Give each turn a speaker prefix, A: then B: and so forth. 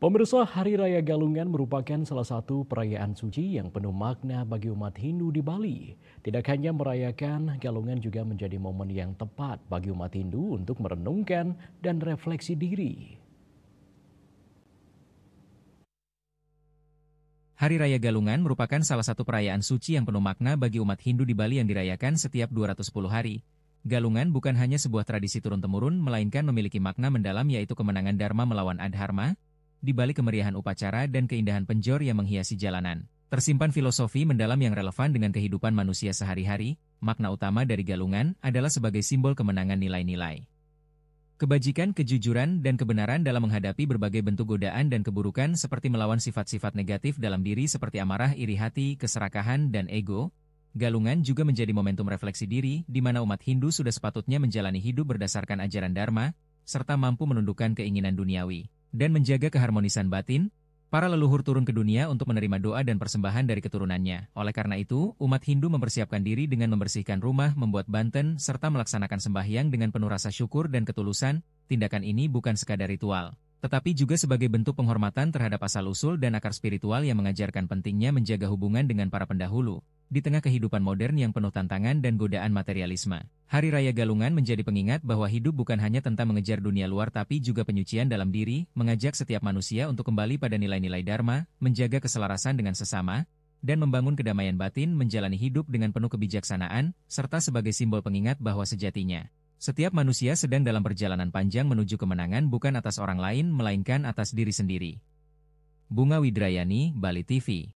A: Pemirsa, Hari Raya Galungan merupakan salah satu perayaan suci yang penuh makna bagi umat Hindu di Bali. Tidak hanya merayakan, Galungan juga menjadi momen yang tepat bagi umat Hindu untuk merenungkan dan refleksi diri.
B: Hari Raya Galungan merupakan salah satu perayaan suci yang penuh makna bagi umat Hindu di Bali yang dirayakan setiap 210 hari. Galungan bukan hanya sebuah tradisi turun-temurun, melainkan memiliki makna mendalam yaitu kemenangan Dharma melawan Adharma, di balik kemeriahan upacara dan keindahan penjor yang menghiasi jalanan. Tersimpan filosofi mendalam yang relevan dengan kehidupan manusia sehari-hari. Makna utama dari Galungan adalah sebagai simbol kemenangan nilai-nilai kebajikan, kejujuran, dan kebenaran dalam menghadapi berbagai bentuk godaan dan keburukan seperti melawan sifat-sifat negatif dalam diri seperti amarah, iri hati, keserakahan, dan ego. Galungan juga menjadi momentum refleksi diri, di mana umat Hindu sudah sepatutnya menjalani hidup berdasarkan ajaran Dharma, serta mampu menundukkan keinginan duniawi dan menjaga keharmonisan batin. Para leluhur turun ke dunia untuk menerima doa dan persembahan dari keturunannya. Oleh karena itu, umat Hindu mempersiapkan diri dengan membersihkan rumah, membuat banten, serta melaksanakan sembahyang dengan penuh rasa syukur dan ketulusan. Tindakan ini bukan sekadar ritual, tetapi juga sebagai bentuk penghormatan terhadap asal-usul dan akar spiritual yang mengajarkan pentingnya menjaga hubungan dengan para pendahulu. Di tengah kehidupan modern yang penuh tantangan dan godaan materialisme, Hari Raya Galungan menjadi pengingat bahwa hidup bukan hanya tentang mengejar dunia luar tapi juga penyucian dalam diri, mengajak setiap manusia untuk kembali pada nilai-nilai Dharma, menjaga keselarasan dengan sesama, dan membangun kedamaian batin, menjalani hidup dengan penuh kebijaksanaan, serta sebagai simbol pengingat bahwa sejatinya setiap manusia sedang dalam perjalanan panjang menuju kemenangan bukan atas orang lain melainkan atas diri sendiri. Bunga Widrayani, Bali TV.